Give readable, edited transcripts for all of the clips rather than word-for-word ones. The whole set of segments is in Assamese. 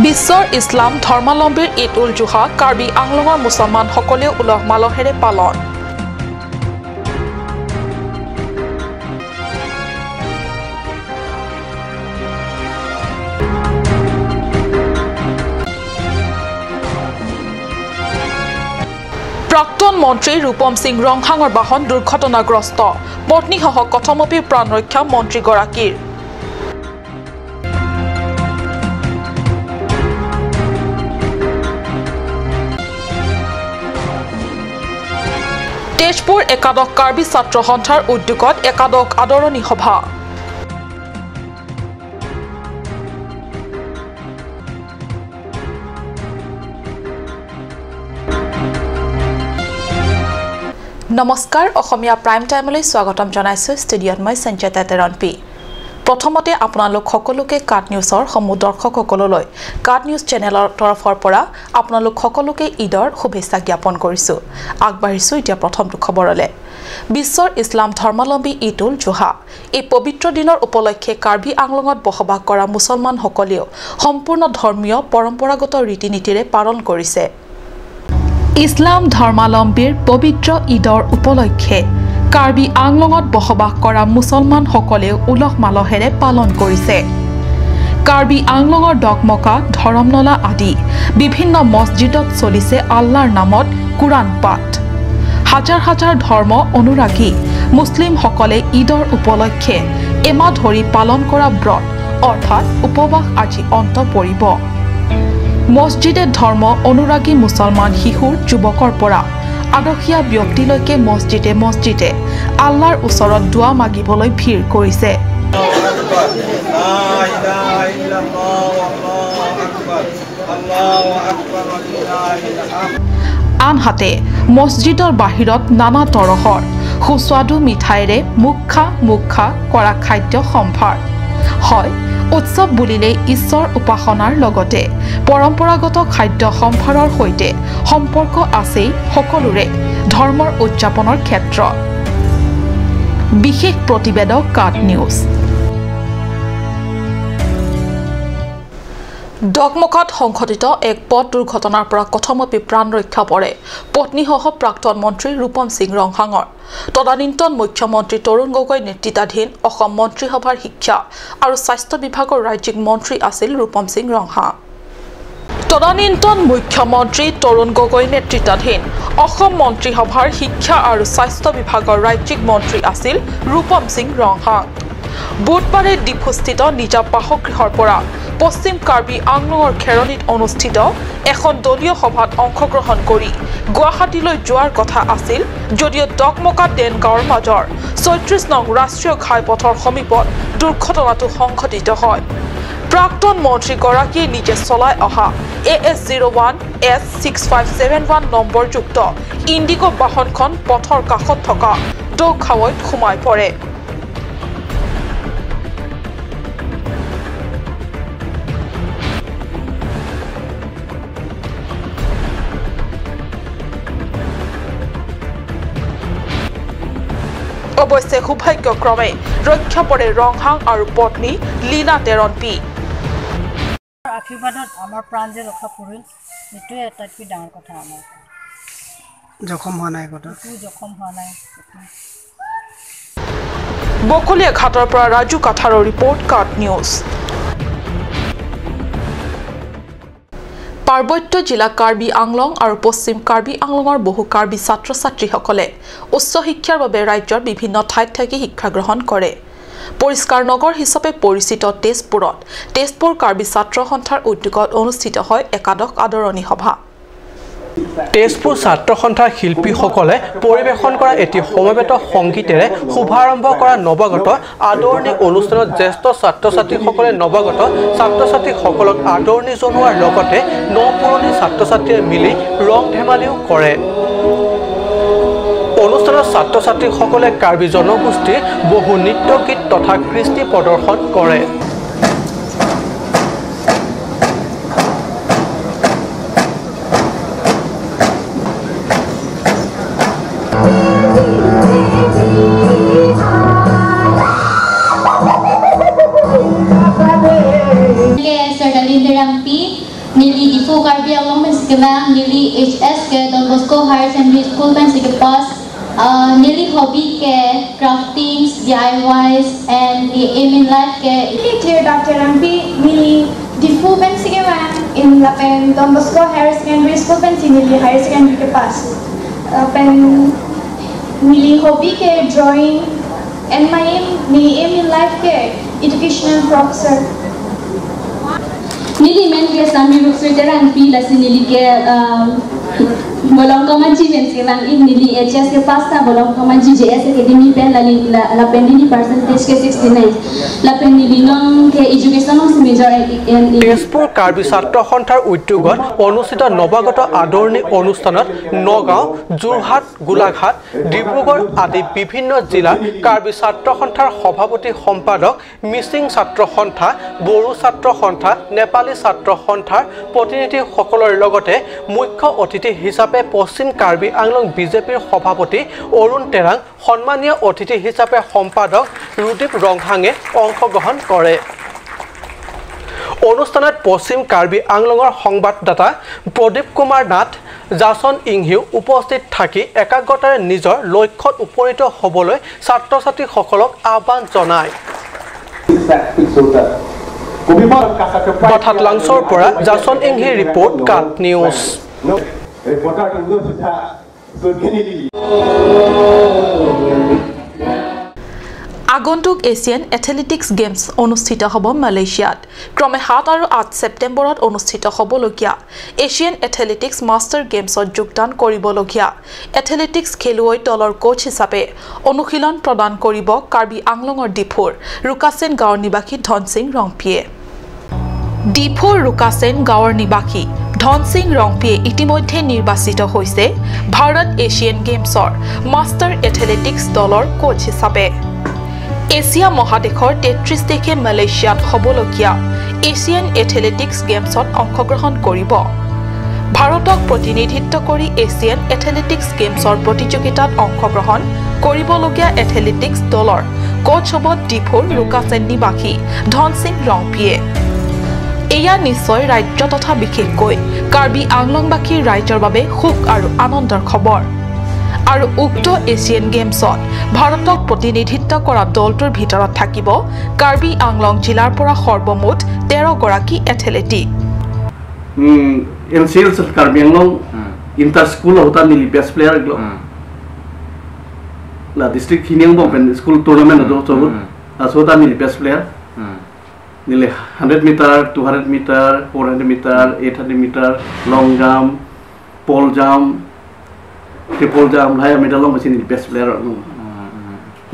বিশ্বৰ ইছলাম ধৰ্মাৱলম্বীৰ ঈদ উল জুহা কাৰ্বি আংলঙৰ মুছলমানসকলেও উলহ মালহেৰে পালন। প্ৰাক্তন মন্ত্ৰী ৰূপম সিং ৰংহাঙৰ বাহন দুৰ্ঘটনাগ্ৰস্ত, পত্নীসহ কথমপি প্ৰাণ ৰক্ষা মন্ত্ৰীগৰাকীৰ। তেজপুৰ একাদশ কাৰ্বি ছাত্ৰ সন্থাৰ উদ্যোগত একাদশ আদৰণি সভা। নমস্কাৰ, অসমীয়া প্ৰাইম টাইমলৈ স্বাগতম জনাইছো। ষ্টুডিঅ'ত মই সঞ্চিতা তেৰণপি। প্ৰথমতে আপোনালোক সকলোকে কাট নিউজৰ সমূহ দৰ্শকসকললৈ কাট নিউজ চেনেলৰ তৰফৰ পৰা আপোনালোক সকলোকে ঈদৰ শুভেচ্ছা জ্ঞাপন কৰিছোঁ। আগবাঢ়িছোঁ এতিয়া প্ৰথমটো খবৰলৈ। বিশ্বৰ ইছলাম ধৰ্মাৱলম্বী ঈদ উল জুহা এই পবিত্ৰ দিনৰ উপলক্ষে কাৰ্বি আংলঙত বসবাস কৰা মুছলমানসকলেও সম্পূৰ্ণ ধৰ্মীয় পৰম্পৰাগত ৰীতি নীতিৰে পালন কৰিছে। ইছলাম ধৰ্মাৱলম্বীৰ পবিত্ৰ ঈদৰ উপলক্ষে কাৰ্বি আংলঙত বসবাস কৰা মুছলমানসকলেও উলহ মালহেৰে পালন কৰিছে। কাৰ্বি আংলঙৰ ডকমকা, ধৰমনলা আদি বিভিন্ন মছজিদত চলিছে আল্লাহৰ নামত কুৰাণ পাঠ। হাজাৰ হাজাৰ ধৰ্ম অনুৰাগী মুছলিমসকলে ঈদৰ উপলক্ষে এমাহ ধৰি পালন কৰা ব্ৰত অৰ্থাৎ উপবাস আজি অন্ত পৰিব। মছজিদে ধৰ্ম অনুৰাগী মুছলমান শিশুৰ যুৱকৰ পৰা আদহীয়া ব্যক্তিলৈকে মছজিদে মছজিদে আল্লাহৰ ওচৰত দোৱা মাগিবলৈ ভিৰ কৰিছে। আনহাতে মছজিদৰ বাহিৰত নানা তৰহৰ সুস্বাদু মিঠাইৰে মুখ খা কৰা খাদ্য সম্ভাৰ। হয়, উৎসৱ বুলিলে ঈশ্বৰ উপাসনাৰ লগতে পৰম্পৰাগত খাদ্য সম্ভাৰৰ সৈতে সম্পৰ্ক আছেই সকলোৰে ধৰ্মৰ উদযাপনৰ ক্ষেত্ৰত। বিশেষ প্ৰতিবেদক কাট নিউজ। ডকমকাত সংঘটিত এক পথ দুৰ্ঘটনাৰ পৰা কথমপি প্ৰাণ ৰক্ষা পৰে পত্নীসহ প্ৰাক্তন মন্ত্ৰী ৰূপম সিং ৰংহাঙৰ। তদানীন্তন মুখ্যমন্ত্ৰী তৰুণ গগৈ নেতৃত্বাধীন অসম মন্ত্ৰীসভাৰ শিক্ষা আৰু স্বাস্থ্য বিভাগৰ ৰাজ্যিক মন্ত্ৰী আছিল ৰূপম সিং ৰংহাং। তদানীন্তন মুখ্যমন্ত্ৰী তৰুণ গগৈ নেতৃত্বাধীন অসম মন্ত্ৰীসভাৰ শিক্ষা আৰু স্বাস্থ্য বিভাগৰ ৰাজ্যিক মন্ত্ৰী আছিল ৰূপম সিং ৰংহাং। বুধবাৰে ডিফুস্থিত নিজা বাসগৃহৰ পৰা পশ্চিম কাৰ্বি আংলঙৰ খেৰণিত অনুষ্ঠিত এখন দলীয় সভাত অংশগ্ৰহণ কৰি গুৱাহাটীলৈ যোৱাৰ কথা আছিল, যদিও ডকমকা দেনগাঁৱৰ মাজৰ ৩৬ নং ৰাষ্ট্ৰীয় ঘাইপথৰ সমীপত দুৰ্ঘটনাটো সংঘটিত হয়। প্ৰাক্তন মন্ত্ৰীগৰাকীয়ে নিজে চলাই অহা AS01S6571 নম্বৰযুক্ত ইণ্ডিগো বাহনখন পথৰ কাষত থকা দৌখাৱৈত সোমাই পৰে। অৱশ্যে সৌভাগ্যক্ৰমে ৰক্ষা পৰে ৰংহাং আৰু পত্নী লীনা তেৰণপি। আশীৰ্বাদত আমাৰ প্ৰাণ যে ৰক্ষা পৰিল, সেইটোৱে আটাইতকৈ ডাঙৰ কথা। আমাৰ জখম হোৱা নাই, বকলীয়া ঘাটৰ পৰা ৰাজু কাঠাৰৰ ৰিপৰ্ট, কাট নিউজ। পাৰ্বত্য জিলা কাৰ্বি আংলং আৰু পশ্চিম কাৰ্বি আংলঙৰ বহু কাৰ্বি ছাত্ৰ ছাত্ৰীসকলে উচ্চ শিক্ষাৰ বাবে ৰাজ্যৰ বিভিন্ন ঠাইত থাকি শিক্ষা গ্ৰহণ কৰে। পৰিষ্কাৰ নগৰ হিচাপে পৰিচিত তেজপুৰত তেজপুৰ কাৰ্বি ছাত্ৰ সন্থাৰ উদ্যোগত অনুষ্ঠিত হয় একাদশ আদৰণি সভা। তেজপুৰ ছাত্ৰ সন্থাৰ শিল্পীসকলে পৰিৱেশন কৰা এটি সমবেত সংগীতেৰে শুভাৰম্ভ কৰা নৱাগত আদৰণি অনুষ্ঠানত জ্যেষ্ঠ ছাত্ৰ ছাত্ৰীসকলে নৱাগত ছাত্ৰ ছাত্ৰীসকলক আদৰণি জনোৱাৰ লগতে নপুৰণি ছাত্ৰ ছাত্ৰীয়ে মিলি ৰং ধেমালিও কৰে। অনুষ্ঠানত ছাত্ৰ ছাত্ৰীসকলে কাৰ্বি জনগোষ্ঠীৰ বহু নৃত্য গীত তথা কৃষ্টি প্ৰদৰ্শন কৰে। Sir Dalin Rampi, के मैम नीली HS के Don Bosco Higher Secondary School में के पास नीली हॉबी के craftings DIYs and aim in life के Clear Dr. Rampi नीली डिफू में के मैम इन लापेन Don Bosco Higher Secondary School में नीली Higher Secondary के पास लापेन नीली hobby K drawing and my aim in life K educational professor नीली में के सामने रुक से जरान पी लसी नीली के bolong kaman achievements के बांग इन नीली HS के पास था bolong kaman JS Academy पे लापेन नीली percentage के 69 लापेन नीली लोंग के education say major in Tezpur Karbi ছাত্ৰ সন্থাৰ উদ্যোগত অনুষ্ঠিত নৱাগত আদৰণি অনুষ্ঠানত নগাঁও যোৰহাট গোলাঘাট ডিব্ৰুগড় আদি বিভিন্ন জিলাৰ কাৰ্বি ছাত্ৰ সন্থাৰ সভাপতি সম্পাদক মিচিং ছাত্ৰ সন্থা বড়ো ছাত্ৰ সন্থা নেপালী ছাত্ৰ সন্থাৰ প্ৰতিনিধিসকলৰ লগতে মুখ্য অতিথি হিচাপে পশ্চিম কাৰ্বি আংলং বিজেপিৰ সভাপতি অৰুণ তেৰাং সন্মানীয় অতিথি হিচাপে সম্পাদক ৰুদীপ ৰংহাঙে অংশগ্ৰহণ কৰে অনুষ্ঠানত পশ্চিম কাৰ্বি আংলঙৰ সংবাদদাতা প্ৰদীপ কুমাৰ নাথ জাসন ইংহিউ উপস্থিত থাকি একাগ্ৰতাৰে নিজৰ লক্ষ্যত উপনীত হ'বলৈ ছাত্ৰ ছাত্ৰীসকলক আহ্বান জনায় হঠাৎ লাংচৰ পৰা জাসন ইংহি ৰিপৰ্ট কাট নিউজ আগন্তুক এছিয়ান এথলেটিক্স গেমছ অনুষ্ঠিত হ'ব মালয়েছিয়াত ক্ৰমে 7 আৰু 8 ছেপ্টেম্বৰত অনুষ্ঠিত হ'বলগীয়া এছিয়ান এথলেটিক্স মাষ্টাৰ গেমছত যোগদান কৰিবলগীয়া এথলেটিক্স খেলুৱৈ দলৰ কোচ হিচাপে অনুশীলন প্ৰদান কৰিব কাৰ্বি আংলঙৰ ডিফুৰ ৰুকাছেন গাঁৱৰ নিবাসী ধনসিং ৰংপিয়ে ডিফুৰ ৰুকাছেন গাঁৱৰ নিবাসী ধনসিং ৰংপিয়ে ইতিমধ্যে নিৰ্বাচিত হৈছে ভাৰত এছিয়ান গেমছৰ মাষ্টাৰ এথলেটিক্স দলৰ কোচ হিচাপে এছিয়া মহাদেশৰ 33 দেশে মালয়েছিয়াত হ'বলগীয়া এছিয়ান এথলেটিক্স গেমছত অংশগ্ৰহণ কৰিব ভাৰতক প্ৰতিনিধিত্ব কৰি এছিয়ান এথলেটিক্স গেমছৰ প্ৰতিযোগিতাত অংশগ্ৰহণ কৰিবলগীয়া এথলেটিক্স দলৰ কোচ হ'ব ডিফুৰ ৰুকাছেন নিবাসী ধনসিং ৰংপিয়ে এয়া নিশ্চয় ৰাজ্য তথা বিশেষকৈ কাৰ্বি আংলংবাসীৰ ৰাইজৰ বাবে সুখ আৰু আনন্দৰ খবৰ আৰু উক্ত এছিয়ান গেমছত ভাৰতক প্ৰতিনিধিত্ব কৰা দলটোৰ ভিতৰত থাকিব কাৰ্বি আংলং জিলাৰ পৰা সৰ্বমুঠ 13 গৰাকী athletic NCL Karbi Anglong inter school হতা নিলি বেষ্ট প্লেয়াৰ গলো la district hining bo pen school tournament do chobut asota nili best player nile 100 meter 200 meter 400 meter 800 meter long jump pole jump triple jump high medal long machine best player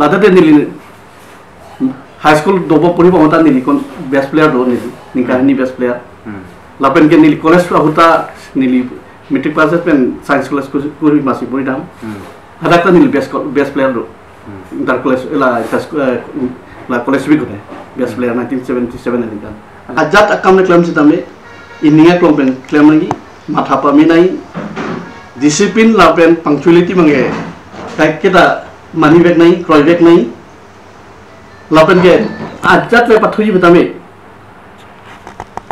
la tate nili high school dobo puribo hota nili kon best player do nili nikahni best player la pen ke nili college hota nili metric pass pen science class kuri masi puri dam hadakta nili best player do inter college la college week hote best player 1977 ani kan ajat akam ne claim sitame ininga klompen claim lagi matha pami nai discipline la pen punctuality mange kai kita money back nai croy back nai la pen ke ajat le pathui bitame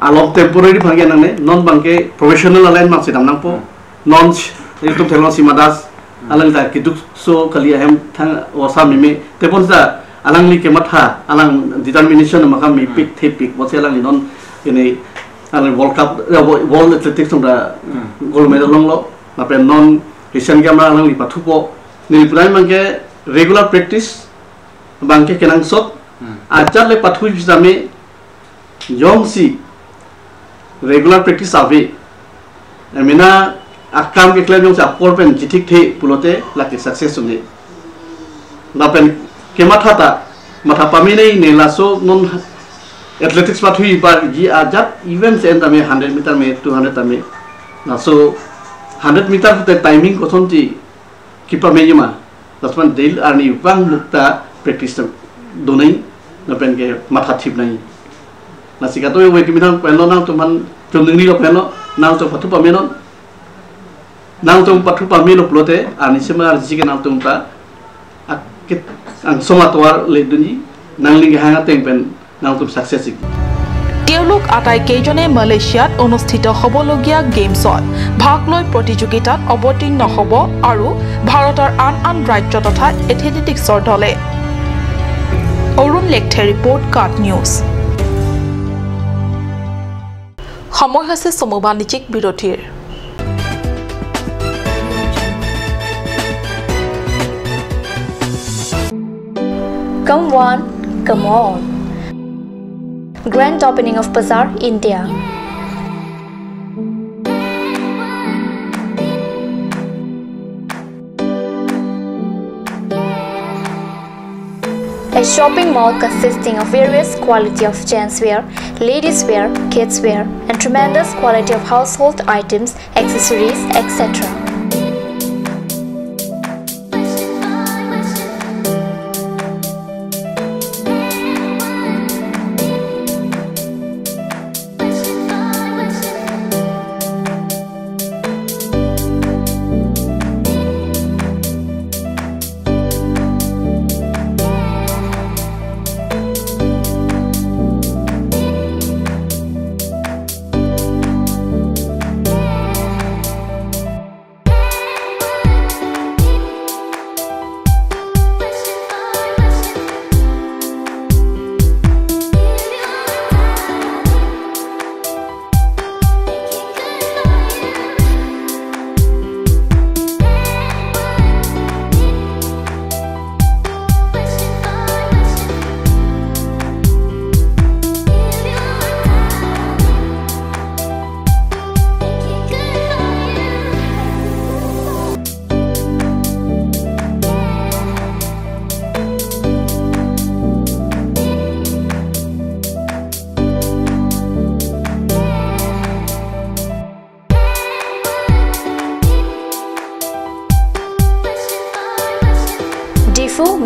alok temporary bhange nang ne non bangke professional line mak sidam nang po non youtube thelo simadas alang da kiduk so kali ahem thang wasa mime tepon sa alang li ke matha alang determination makam mi pick the pick bote alang non ini alang world cup world athletics da gold medal long lo ape non asian game alang li pathupo ni prai mangke regular practice bangke kenang sot ajar le pathui bisame yong si regular practice ave amina akam ke claim jong sa por pen jitik the pulote laki success sunni lapen ke matha pami nei ne laso non athletics pathui par ji ajat events end ame 100 meter me 200 ame laso 100 meter te timing ko thonti kipa me yima lasman daily arni wang mukta practice donai lapen ke matha thip nai nasika to we kimithang pelo na to man chumning lo pelo na to pathu pami non nang tung pathu pami lo plote ani sema jike nang tung ta akit ang somatwar le dunji nang ling hanga teng pen nang tum success তেওঁলোক আটাইকেইজনে মালয়েছিয়াত অনুষ্ঠিত হ'বলগীয়া গেমছত ভাগ লৈ প্ৰতিযোগিতাত অৱতীৰ্ণ হ'ব আৰু ভাৰতৰ আন ৰাজ্য তথা এথলেটিক্সৰ দলে অৰুণ লেখথে ৰিপৰ্ট কাট নিউজ সময় হৈছে চমু বাণিজ্যিক বিৰতিৰ Come one, come on. Grand opening of Bazaar, India. A shopping mall consisting of various quality of gents wear, ladies wear, kids wear, and tremendous quality of household items, accessories, etc.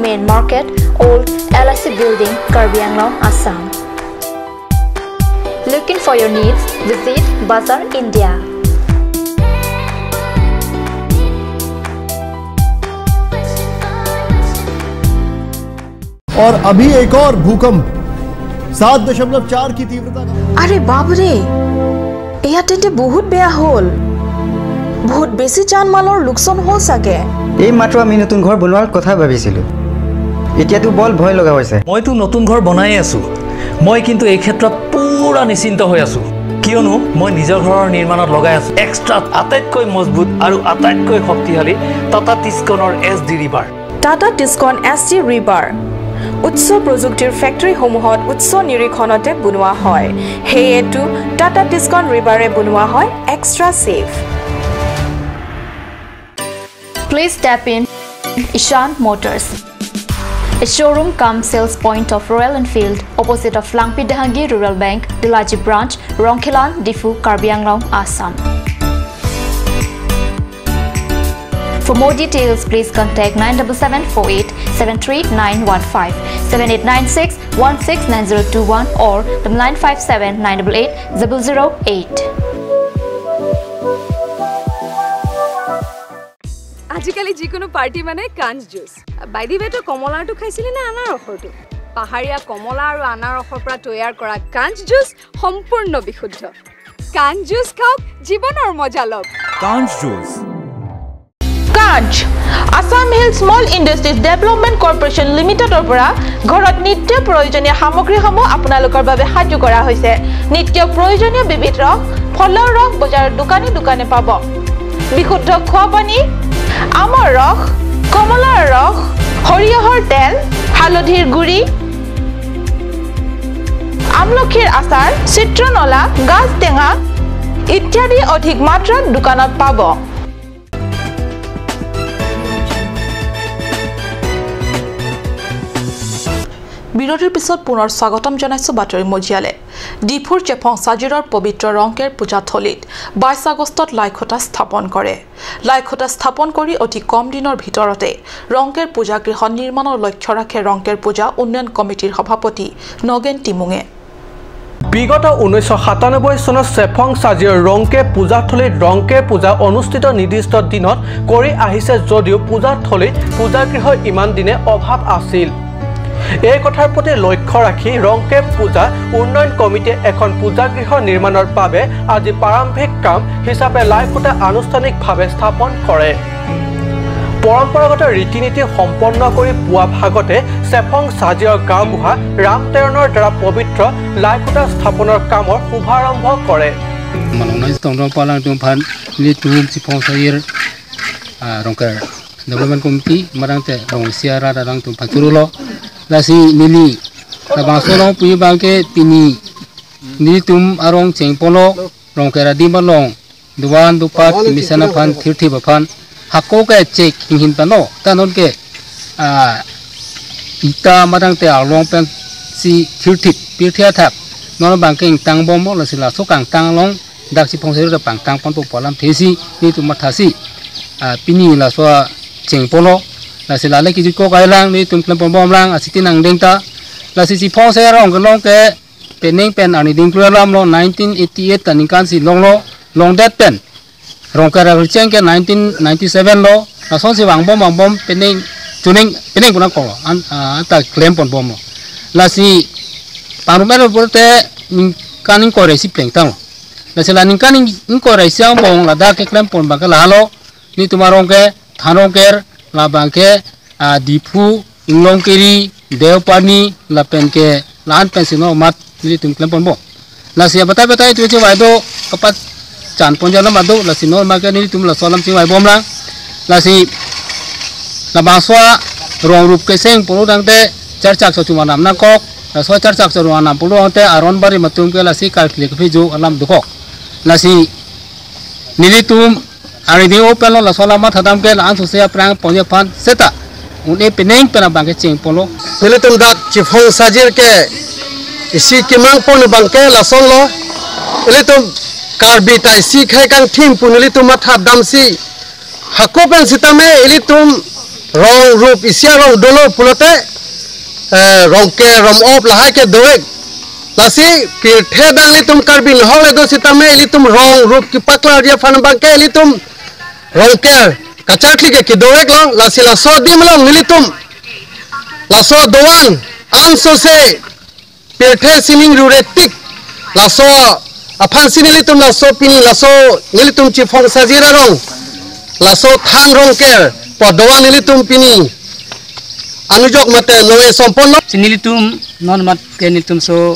Main Market, Old LIC Building, Karbi Anglong, Assam. Looking for your needs? Visit Bazaar, India. और अभी एक और भूकंप 7.4 की तीव्रता का। अरे बाप रे एया तेंते बहुत बेया होल बहुत बेसी जान माলৰ লোকসান হ'ল সাগে এই মাত্ৰ আমি নতুন ঘৰ বনোৱাৰ কথা ভাবিছিলো এতিয়াতো বল ভয় লগা হৈছে মইতো নতুন ঘৰ বনাই আছো মই কিন্তু এই ক্ষেত্ৰত পুৰা নিশ্চিন্ত হৈ আছো কিয়নো মই নিজৰ ঘৰৰ নিৰ্মাণত লগাই আছো এক্সট্ৰা আটাইতকৈ মজবুত আৰু আটাইতকৈ শক্তিশালী টাটা টিস্কনৰ এছডি ৰিভাৰ টাটা টিস্কন এছডি ৰিভাৰ উচ্চ প্ৰযুক্তিৰ ফেক্টৰীসমূহত উচ্চ নিৰীক্ষণতে বনোৱা হয় হেয়েটো টাটা টিস্কন ৰিভাৰে বনোৱা হয় extra safe Please tap in Ishan Motors, a showroom cum sales point of Royal Enfield, opposite of Langpi Dahangi Rural Bank, Dilaji Branch, Rongkhelan, Difu, Karbi Anglong, Assam. For more details, please contact 97748-73915, 7896-169021 or 957-988-008. আজিকালি যিকোনো পাৰ্টি মানে কাঞ্জ জুচ বাই দি ৱে তো কমলাটো খাইছিলি না আনাৰসটো পাহাৰীয়া কমলা আৰু আনাৰসৰ পৰা তৈয়াৰ কৰা কাঞ্জ জুচ সম্পূৰ্ণ বিশুদ্ধ কাঞ্জ জুচ খাওক জীৱনৰ মজা লওক Kanj juice Kanj Assam hill small industries development corporation লিমিটেডৰ পৰা ঘৰত নিত্য প্ৰয়োজনীয় সামগ্ৰীসমূহ আপোনালোকৰ বাবে সাজু কৰা হৈছে নিত্য প্ৰয়োজনীয় বিবিধ ৰস ফলৰ ৰস বজাৰৰ দোকানে দোকানে পাব বিশুদ্ধ খোৱা পানী আমৰ ৰস কমলাৰ ৰস হৰিহৰ তেল হালধিৰ গুড়ি আমলখিৰ আচাৰ চিত্ৰনলা গাজ টেঙা ইত্যাদি অধিক মাত্ৰাত দোকানত পাব বিৰতিৰ পিছত পুনৰ স্বাগতম জনাইছো বাতৰি মজিয়ালে ডিফুৰ চেপং সাজিৰৰ পবিত্ৰ ৰংকেৰ পূজাথলীত 22 আগষ্টত লাইখোটা স্থাপন কৰে লাইখোটা স্থাপন কৰি অতি কম দিনৰ ভিতৰতে ৰংকেৰ পূজাগৃহ নিৰ্মাণৰ লক্ষ্য ৰাখে ৰংকেৰ পূজা উন্নয়ন কমিটিৰ সভাপতি নগেন টিমুঙে বিগত 1997 চনত চেফং সাজিৰ ৰংকে পূজাথলীত ৰংকে পূজা অনুষ্ঠিত নিৰ্দিষ্ট দিনত কৰি আহিছে যদিও পূজাথলীত পূজাগৃহ ইমান দিনে অভাৱ আছিল এই কথাৰ প্ৰতি লক্ষ্য ৰাখি ৰংকেৰ পূজা উন্নয়ন কমিটিয়ে এখন পূজাগৃহ নিৰ্মাণৰ বাবে আজি প্ৰাৰম্ভিক কাম হিচাপে লাইখুটা আনুষ্ঠানিকভাৱে স্থাপন কৰে পৰম্পৰাগত ৰীতি-নীতি সম্পন্ন কৰি পুৱা ভাগতে চেফং সাজিৰৰ গাঁওবুঢ়া ৰামতেৰণৰ দ্বাৰা পবিত্ৰ লাইখুটা স্থাপনৰ কামৰ শুভাৰম্ভ কৰে Development Committee marang te rong siara darang tu paturulo lasi nili labasolo puyi bangke tini nili tum arong cengpolo rong kera di balong duan dupat misana pan thirthi bapan hakko ke cek hinghin pano tanon ke ita marang te arong pen si thirthi pirthia thap non bangke tang bombo lasi la sokang tang long dak si pongse da pang tang pon po polam thesi ni tu mathasi pini la so Cengpolo, nasi lalai kiji ko kailang ni tumplem pom lang asiti nang dengta, nasi si pong saya rong kelong ke pening pen ani ding kelam lo 1988 tanikan si long that pen, rong ke rancang ke 1997 lo, nason si bang bom pening tuning pening puna ko, anta klaim pon bom lo, nasi parumer berte kaning koresi plengtang lo, nasi laning kaning koresi ang bong lada ke klaim pon bangke lalo, ni tumarong ke Thanongker labangke dipu inglongkeri deopani lapenke lan pensino mat ni tumklem ponbo lasia batai tu ci waido kapat chan ponjala madu lasino maka ni tum la solam ci wai bomlang lasi labaswa rong rup ke seng pulu dangte charchak so cuma namna kok laso charchak so ruang 60 ante aron bari matum ke lasi kalklik fiju alam dukok lasi nili tum Ari di open lo la sola mat hadam ke la ansu sia prang ponje pan seta une peneng pena bangke cing polo pele tum dak chifong sajir ke isi kimang pon bangke la son lo pele tum karbi tai si khai kang thim punili tum mat hadam si hakopen sitame eli tum rong rup isia rong dolo pulote rong ke rom op la ha ke doek lasi pirthe dang li tum karbi ho le do sitame eli tum rong rup ki pakla dia fan bangke eli tum Rongker kacakli ke kidorek long lasi laso dim long nilitum laso doan anso se pirthe sining ruretik laso aphan sinilitum laso pini laso nilitum chifong sajira rong laso thang rongker podoan nilitum pini anujok mate noe sompono sinilitum non mat ke nilitum so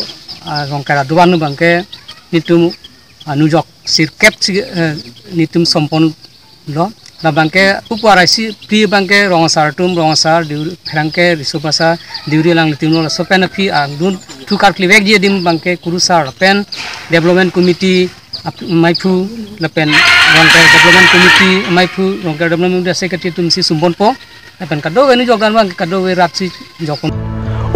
rongkera doan bangke nilitum anujok sirkep nilitum sompon lo la bangke uparaisi pri bangke rongsar diuri frangke risopasa diuri lang litimno la sopen fi andun tukar klivek dia dim bangke kurusar pen development committee maipu la pen rongke development committee maipu rongke development secretary tumsi sumbonpo pen kado weni jogan bang kado we rapsi jokom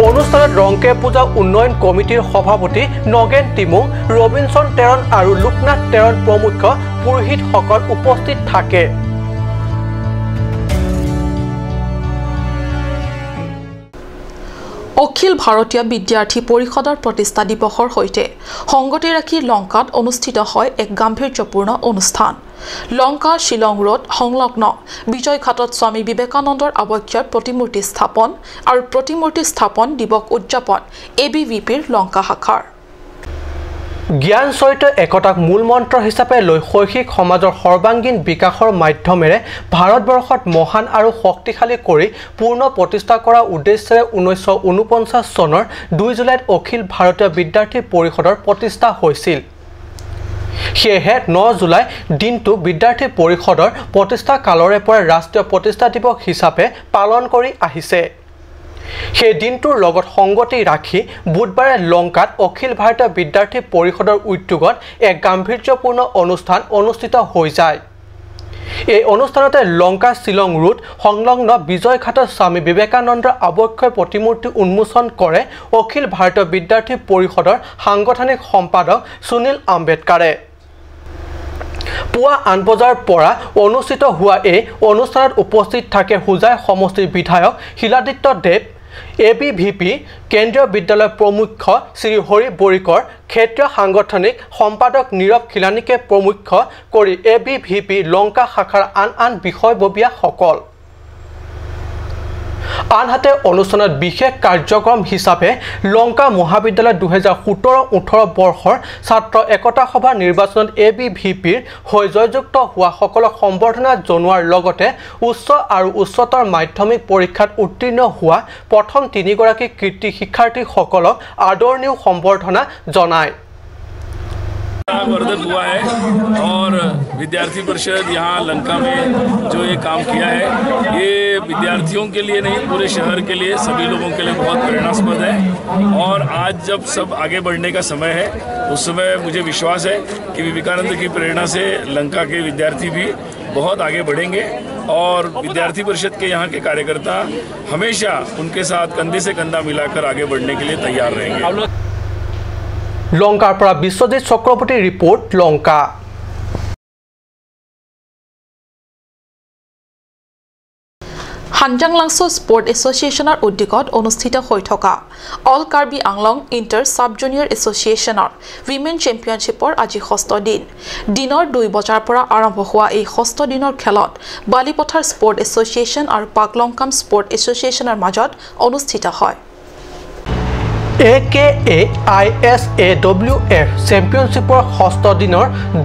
অনুষ্ঠানত ৰংকে পূজা উন্নয়ন কমিটিৰ সভাপতি নগেন টিমুং ৰবিনসন টেৰন আৰু লোকনাথ টেৰন প্ৰমুখ পুৰোহিতসকল উপস্থিত থাকে অখিল ভাৰতীয় বিদ্যাৰ্থী পৰিষদৰ প্ৰতিষ্ঠা দিৱসৰ সৈতে সংগতি ৰাখি লংকাত অনুষ্ঠিত হয় এক গাম্ভীৰ্যপূৰ্ণ অনুষ্ঠান লংকা শিলং ৰোড সংলগ্ন বিজয়ঘাটত স্বামী বিবেকানন্দৰ আৱক্ষৰ প্ৰতিমূৰ্তি স্থাপন আৰু প্ৰতিমূৰ্তি স্থাপন দিৱস উদযাপন এবিভিপিৰ লংকা শাখাৰ জ্ঞান চৰিত্ৰ একতাক মূল মন্ত্ৰ হিচাপে লৈ শৈক্ষিক সমাজৰ সৰ্বাংগীন বিকাশৰ মাধ্যমেৰে ভাৰতবৰ্ষত মহান আৰু শক্তিশালী কৰি পূৰ্ণ প্ৰতিষ্ঠা কৰা উদ্দেশ্যেৰে 1949 চনৰ 2 জুলাইত অখিল ভাৰতীয় বিদ্যাৰ্থী পৰিষদৰ প্ৰতিষ্ঠা হৈছিল সেয়েহে 9 জুলাই দিনটো বিদ্যাৰ্থী পৰিষদৰ প্ৰতিষ্ঠা কালৰে পৰা ৰাষ্ট্ৰীয় প্ৰতিষ্ঠা দিৱস হিচাপে পালন কৰি আহিছে সেই দিনটোৰ লগত সংগতি ৰাখি বুধবাৰে লংকাত অখিল ভাৰতীয় বিদ্যাৰ্থী পৰিষদৰ উদ্যোগত এক গাম্ভীৰ্যপূৰ্ণ অনুষ্ঠান অনুষ্ঠিত হৈ যায় এই অনুষ্ঠানতে লংকা শিলং ৰোড সংলগ্ন বিজয়ঘাটত স্বামী বিবেকানন্দৰ আৱক্ষৰ প্ৰতিমূৰ্তি উন্মোচন কৰে অখিল ভাৰতীয় বিদ্যাৰ্থী পৰিষদৰ সাংগঠনিক সম্পাদক সুনীল আম্বেদকাৰে পুৱা 8 বজাৰ পৰা অনুষ্ঠিত হোৱা এই অনুষ্ঠানত উপস্থিত থাকে হুজাই সমষ্টিৰ বিধায়ক হিলাদিত্য দেৱ এবিভিপি কেন্দ্ৰীয় বিদ্যালয় প্ৰমুখ শ্ৰী হৰি বৰিকৰ ক্ষেত্ৰীয় সাংগঠনিক সম্পাদক নীৰৱ খিলানিকে প্ৰমুখ কৰি এবিভিপি লংকা শাখাৰ আন বিষয়ববীয়াসকল আনহাতে অনুষ্ঠানত বিশেষ কাৰ্যক্ৰম হিচাপে লংকা মহাবিদ্যালয় 2017-18 বৰ্ষৰ ছাত্ৰ একতা সভা নিৰ্বাচনত ABVPৰ হৈ জয়যুক্ত হোৱা সকলক সম্বৰ্ধনা জনোৱাৰ লগতে উচ্চ আৰু উচ্চতৰ মাধ্যমিক পৰীক্ষাত উত্তীৰ্ণ হোৱা প্ৰথম 3 গৰাকী কীৰ্তি শিক্ষাৰ্থীসকলক আদৰণীয় সম্বৰ্ধনা জনায়। वर्धित हुआ है और विद्यार्थी परिषद यहाँ लंका में जो ये काम किया है ये विद्यार्थियों के लिए नहीं पूरे शहर के लिए सभी लोगों के लिए बहुत प्रेरणास्पद है और आज जब सब आगे बढ़ने का समय है उस समय मुझे विश्वास है कि विवेकानंद की प्रेरणा से लंका के विद्यार्थी भी बहुत आगे बढ़ेंगे और विद्यार्थी परिषद के यहाँ के कार्यकर्ता हमेशा उनके साथ कंधे से कंधा मिलाकर आगे बढ़ने के लिए तैयार रहेंगे। लंकार पर विश्वजित चक्रवर्ती रिपोर्ट लंका। হানজাংলাংছো স্পোর্ট এসোসিয়েশনের উদ্যোগত অনুষ্ঠিত হৈ থকা all Karbi Anglong inter sub junior এসোসিয়েশনৰ উইমেন চেম্পিয়নশ্বিপৰ আজি 6ঠ দিন দিনৰ 2 বজাৰ পৰা আৰম্ভ হোৱা এই 6ঠ দিনৰ খেলত বালিপথাৰ স্পোৰ্ট এসোসিয়েশন আৰু পাকলংকাম স্পোৰ্ট এসোসিয়েশনৰ মাজত অনুষ্ঠিত হয়। AKAISAWF চেম্পিয়নশ্বিপৰ 6ঠ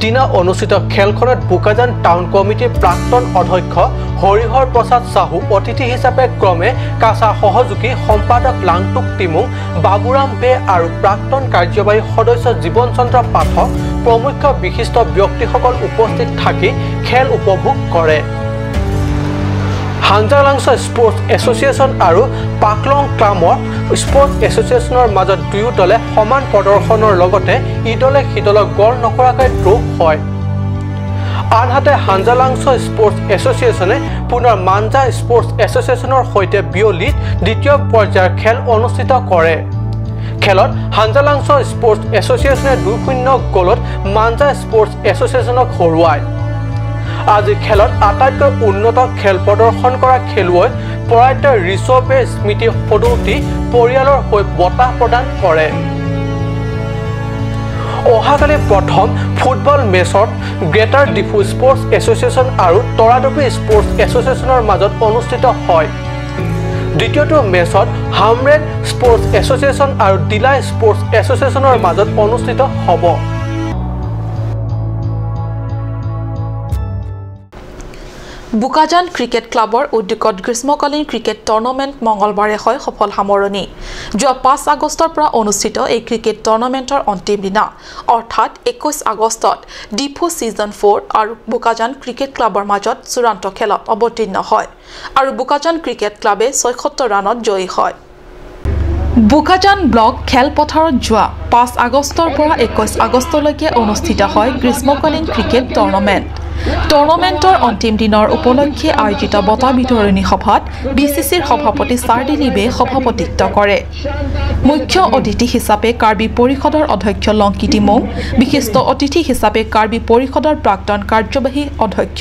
দিনা অনুষ্ঠিত খেলখনত বুকাজান টাউন কমিটিৰ প্ৰাক্তন অধ্যক্ষ হৰিহৰ প্ৰসাদ সাহু অতিথি হিচাপে ক্ৰমে কাছা সহযোগী সম্পাদক লাংটুক টিমুং বাবুৰাম বে আৰু প্ৰাক্তন কাৰ্যবাহী সদস্য জীৱন চন্দ্ৰ পাঠক প্ৰমুখ বিশিষ্ট ব্যক্তিসকল উপস্থিত থাকি খেল উপভোগ কৰে। হানজাংলাংছো স্পোৰ্টস এসোসিয়েশন আৰু পাকলং ক্লামৰ স্পোৰ্টস এসোসিয়েশনৰ মাজত দুয়ো দলে সমান প্ৰদৰ্শনৰ লগতে ইদলে সিদলক গল নকৰাকৈ ড্ৰ হয়। আনহাতে হানজাংলাংছো স্পোৰ্টস এসোসিয়েশনে পুনৰ মানজা স্পোৰ্টস এসোসিয়েশনৰ সৈতে বিয়লিত দ্বিতীয় পৰ্যায়ৰ খেল অনুষ্ঠিত কৰে। খেলত হানজাংলাংছো স্পোৰ্টস এসোসিয়েশনে 2-0 গলত মানজা স্পোৰ্টস এসোসিয়েশনক হৰুৱায়। আজি খেলত আটাইতকৈ উন্নত খেল প্ৰদৰ্শন কৰা খেলুৱৈ পৰাইত ৰিচবে স্মৃতি সদৌতি পৰিয়ালৰ হৈ বঁটা প্ৰদান কৰে। অহাকালি প্ৰথম ফুটবল মেচত গ্ৰেটাৰ ডিফু স্পোৰ্টস এসোসিয়েশন আৰু তৰাদপি স্পোৰ্টস এসোসিয়েশনৰ মাজত অনুষ্ঠিত হয়। দ্বিতীয়টো মেচত হামৰেড স্পোৰ্টস এসোসিয়েশন আৰু দিলা স্পোৰ্টস এসোসিয়েশনৰ মাজত অনুষ্ঠিত হ'ব। বুকাজান ক্ৰিকেট ক্লাবৰ উদ্যোগত গ্ৰীষ্মকালীন ক্ৰিকেট টুৰ্ণামেণ্ট মঙ্গলবাৰে হয় সফল সামৰণি। যোৱা 5 আগষ্টৰ পৰা অনুষ্ঠিত এই ক্ৰিকেট টুৰ্ণামেণ্টৰ অন্তিম দিনা অৰ্থাৎ 21 আগষ্টত ডিফু সিজন 4 আৰু বুকাজান ক্ৰিকেট ক্লাবৰ মাজত চূড়ান্ত খেলত অৱতীৰ্ণ হয় আৰু বুকাজান ক্ৰিকেট ক্লাবে 76 ৰানত জয়ী হয়। বুকাজান ব্লক খেলপথাৰত যোৱা 5 আগষ্টৰ পৰা 21 আগষ্টলৈকে অনুষ্ঠিত হয় গ্ৰীষ্মকালীন ক্ৰিকেট টুৰ্ণামেণ্ট। টুৰ্ণামেণ্টৰ অন্তিম দিনৰ উপলক্ষে আয়োজিত বঁটা বিতৰণী সভাত বিচিচিৰ সভাপতি চাৰদিলীবে সভাপতিত্ব কৰে। মুখ্য অতিথি হিচাপে কাৰ্বি পৰিষদৰ অধ্যক্ষ লংকিটি মৌ, বিশিষ্ট অতিথি হিচাপে কাৰ্বি পৰিষদৰ প্ৰাক্তন কাৰ্যবাহী অধ্যক্ষ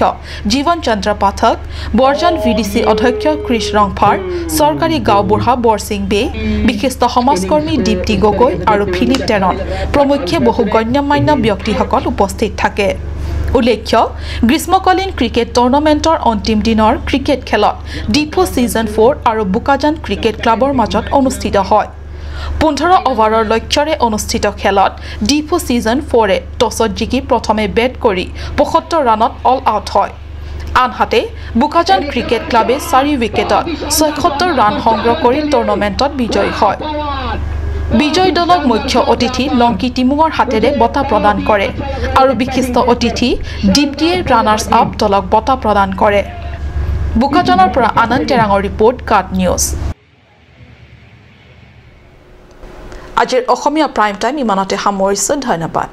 জীৱন চন্দ্ৰ পাঠক, বৰজান ভিডিচি অধ্যক্ষ কৃষ ৰংফাৰ, চৰকাৰী গাঁওবুঢ়া বৰসিং বে, বিশিষ্ট সমাজকৰ্মী দীপ্তি গগৈ আৰু ফিলিপ টেৰন প্ৰমুখ্যে বহু গণ্যমান্য ব্যক্তিসকল উপস্থিত থাকে। উল্লেখ্য গ্ৰীষ্মকালীন ক্ৰিকেট টুৰ্ণামেণ্টৰ অন্তিম দিনৰ ক্ৰিকেট খেলত ডিফু সিজন 4 আৰু বুকাজান ক্ৰিকেট ক্লাবৰ মাজত অনুষ্ঠিত হয়। 15 অভাৰৰ লক্ষ্যৰে অনুষ্ঠিত খেলত ডিফু সিজন 4 টছত জিকি প্ৰথমে বেট কৰি 75 ৰানত অল আউট হয়। আনহাতে বুকাজান ক্ৰিকেট ক্লাবে 4 উইকেটত 76 ৰান সংগ্ৰহ কৰি টুৰ্ণামেণ্টত বিজয়ী হয়। বিজয় দলক মুখ্য অতিথি লংকি টিমুঙৰ হাতেৰে বঁটা প্ৰদান কৰে আৰু বিশিষ্ট অতিথি দীপ্তিয়ে ৰানাৰ্ছ আপ দলক বঁটা প্ৰদান কৰে। বুকাজানৰ পৰা আনন্দ টেৰাঙৰ ৰিপৰ্ট কাট নিউজ। আজিৰ অসমীয়া প্ৰাইম টাইম ইমানতে সামৰিছোঁ। ধন্যবাদ।